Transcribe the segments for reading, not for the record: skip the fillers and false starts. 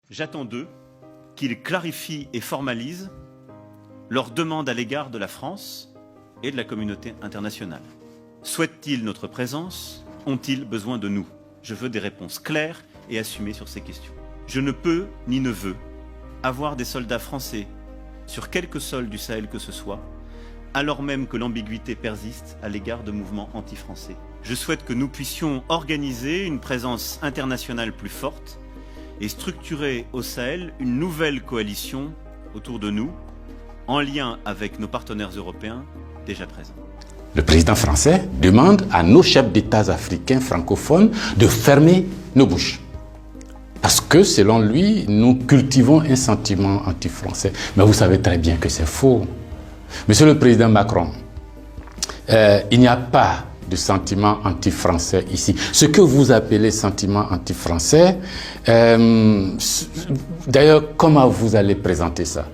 J'attends d'eux qu'ils clarifient et formalisent leurs demandes à l'égard de la France et de la communauté internationale. Souhaitent-ils notre présence? Ont-ils besoin de nous? Je veux des réponses claires et assumées sur ces questions. Je ne peux ni ne veux avoir des soldats français sur quelque sol du Sahel que ce soit, alors même que l'ambiguïté persiste à l'égard de mouvements anti-français. Je souhaite que nous puissions organiser une présence internationale plus forte et structurer au Sahel une nouvelle coalition autour de nous, en lien avec nos partenaires européens déjà présents. Le président français demande à nos chefs d'État africains francophones de fermer nos bouches. Parce que, selon lui, nous cultivons un sentiment anti-français. Mais vous savez très bien que c'est faux. Monsieur le président Macron, il n'y a pas de sentiment anti-français ici. Ce que vous appelez sentiment anti-français, d'ailleurs, comment vous allez présenter ça?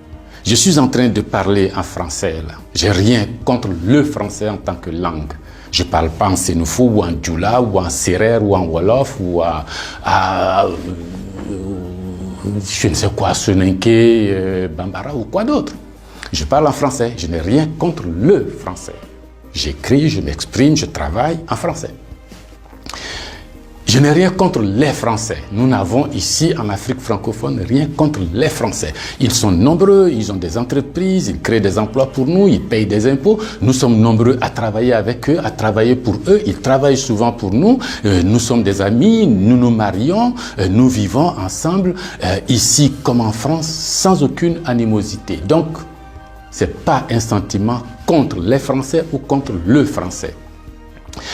Je suis en train de parler en français là. J'ai rien contre le français en tant que langue. Je parle pas en sénoufo ou en djoula ou en serer ou en wolof ou je ne sais quoi, soninké, bambara ou quoi d'autre. Je parle en français. Je n'ai rien contre le français. J'écris, je m'exprime, je travaille en français. Je n'ai rien contre les Français. Nous n'avons ici en Afrique francophone rien contre les Français. Ils sont nombreux, ils ont des entreprises, ils créent des emplois pour nous, ils payent des impôts. Nous sommes nombreux à travailler avec eux, à travailler pour eux. Ils travaillent souvent pour nous. Nous sommes des amis, nous nous marions, nous vivons ensemble ici comme en France sans aucune animosité. Donc, ce n'est pas un sentiment contre les Français ou contre le Français.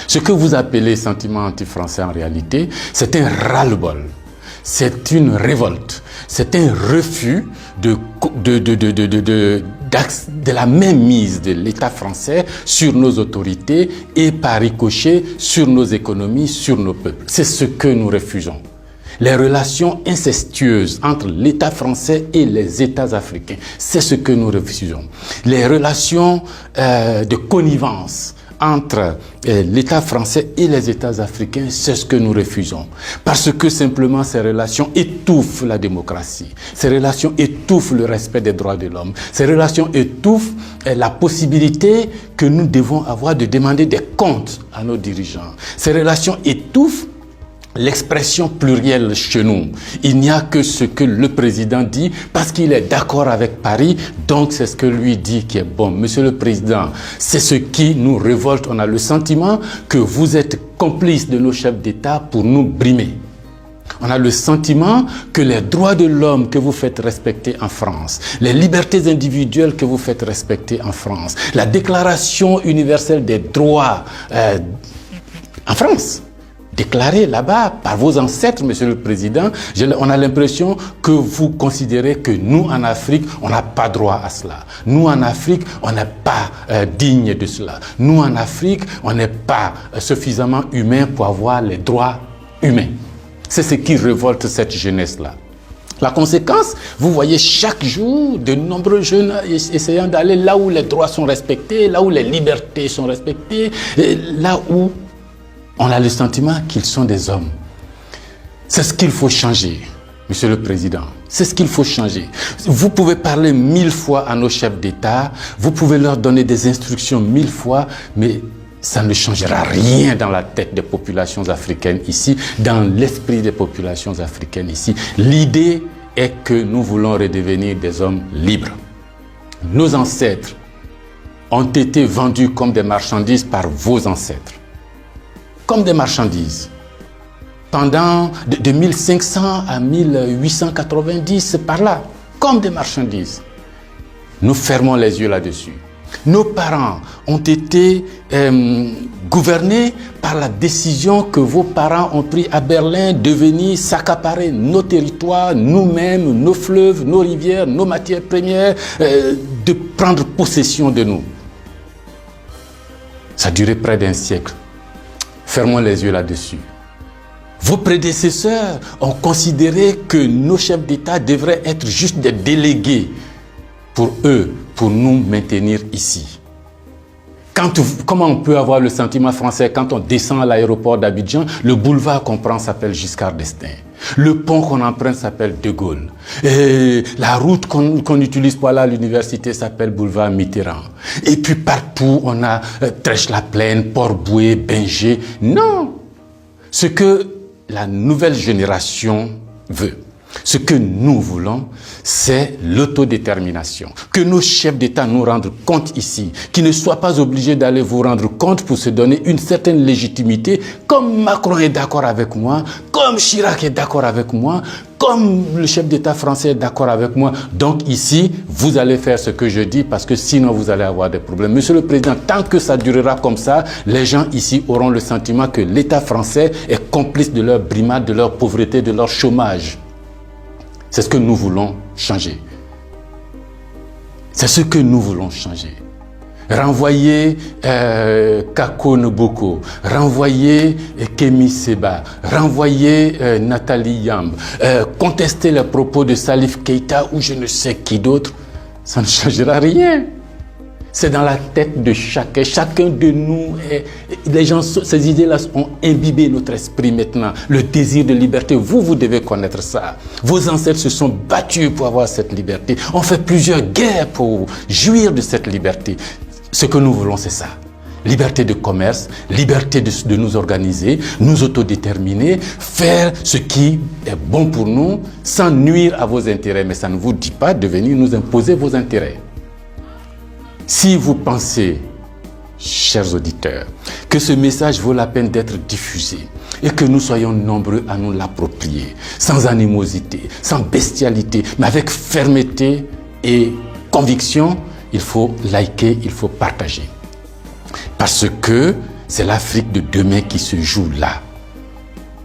Ce que vous appelez sentiment anti-français en réalité, c'est un ras-le-bol, c'est une révolte, c'est un refus de la mainmise de l'État français sur nos autorités et par ricochet sur nos économies, sur nos peuples. C'est ce que nous refusons. Les relations incestueuses entre l'État français et les États africains, c'est ce que nous refusons. Les relations de connivence entre l'État français et les États africains, c'est ce que nous refusons. Parce que simplement ces relations étouffent la démocratie, ces relations étouffent le respect des droits de l'homme, ces relations étouffent la possibilité que nous devons avoir de demander des comptes à nos dirigeants. Ces relations étouffent l'expression plurielle chez nous. Il n'y a que ce que le président dit parce qu'il est d'accord avec Paris, donc c'est ce que lui dit qui est bon. Monsieur le président, c'est ce qui nous révolte. On a le sentiment que vous êtes complice de nos chefs d'État pour nous brimer. On a le sentiment que les droits de l'homme que vous faites respecter en France, les libertés individuelles que vous faites respecter en France, la déclaration universelle des droits en France, déclaré là-bas par vos ancêtres, Monsieur le Président, on a l'impression que vous considérez que nous, en Afrique, on n'a pas droit à cela. Nous, en Afrique, on n'est pas digne de cela. Nous, en Afrique, on n'est pas suffisamment humain pour avoir les droits humains. C'est ce qui révolte cette jeunesse-là. La conséquence, vous voyez chaque jour de nombreux jeunes essayant d'aller là où les droits sont respectés, là où les libertés sont respectées, là où on a le sentiment qu'ils sont des hommes. C'est ce qu'il faut changer, Monsieur le Président. C'est ce qu'il faut changer. Vous pouvez parler 1000 fois à nos chefs d'État, vous pouvez leur donner des instructions 1000 fois, mais ça ne changera rien dans la tête des populations africaines ici, dans l'esprit des populations africaines ici. L'idée est que nous voulons redevenir des hommes libres. Nos ancêtres ont été vendus comme des marchandises par vos ancêtres. Comme des marchandises. Pendant de 1500 à 1890, c'est par là, comme des marchandises. Nous fermons les yeux là-dessus. Nos parents ont été gouvernés par la décision que vos parents ont prise à Berlin de venir s'accaparer nos territoires, nous-mêmes, nos fleuves, nos rivières, nos matières premières, de prendre possession de nous. Ça a duré près d'un siècle. Fermons les yeux là-dessus. Vos prédécesseurs ont considéré que nos chefs d'État devraient être juste des délégués pour eux, pour nous maintenir ici. Comment on peut avoir le sentiment français quand on descend à l'aéroport d'Abidjan, le boulevard qu'on prend s'appelle Giscard d'Estaing. Le pont qu'on emprunte s'appelle De Gaulle. Et la route qu'on utilise pour aller à l'université s'appelle boulevard Mitterrand. Et puis partout, on a Trèche-la-Plaine, Port-Bouët, Binger. Non! Ce que la nouvelle génération veut, ce que nous voulons, c'est l'autodétermination. Que nos chefs d'État nous rendent compte ici, qu'ils ne soient pas obligés d'aller vous rendre compte pour se donner une certaine légitimité, comme Macron est d'accord avec moi, comme Chirac est d'accord avec moi, comme le chef d'État français est d'accord avec moi. Donc ici, vous allez faire ce que je dis parce que sinon vous allez avoir des problèmes. Monsieur le Président, tant que ça durera comme ça, les gens ici auront le sentiment que l'État français est complice de leur brimade, de leur pauvreté, de leur chômage. C'est ce que nous voulons changer. C'est ce que nous voulons changer. Renvoyer Kako Noboko, renvoyer Kemi Seba, renvoyer Nathalie Yamb, contester les propos de Salif Keïta ou je ne sais qui d'autre, ça ne changera rien. C'est dans la tête de chacun. Chacun de nous, les gens, ces idées-là ont imbibé notre esprit maintenant. Le désir de liberté, vous devez connaître ça. Vos ancêtres se sont battus pour avoir cette liberté. On fait plusieurs guerres pour jouir de cette liberté. Ce que nous voulons, c'est ça. Liberté de commerce, liberté de nous organiser, nous autodéterminer, faire ce qui est bon pour nous sans nuire à vos intérêts. Mais ça ne vous dit pas de venir nous imposer vos intérêts. Si vous pensez, chers auditeurs, que ce message vaut la peine d'être diffusé et que nous soyons nombreux à nous l'approprier, sans animosité, sans bestialité, mais avec fermeté et conviction, il faut liker, il faut partager. Parce que c'est l'Afrique de demain qui se joue là.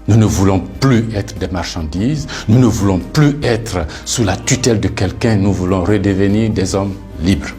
Nous ne voulons plus être des marchandises, nous ne voulons plus être sous la tutelle de quelqu'un, nous voulons redevenir des hommes libres.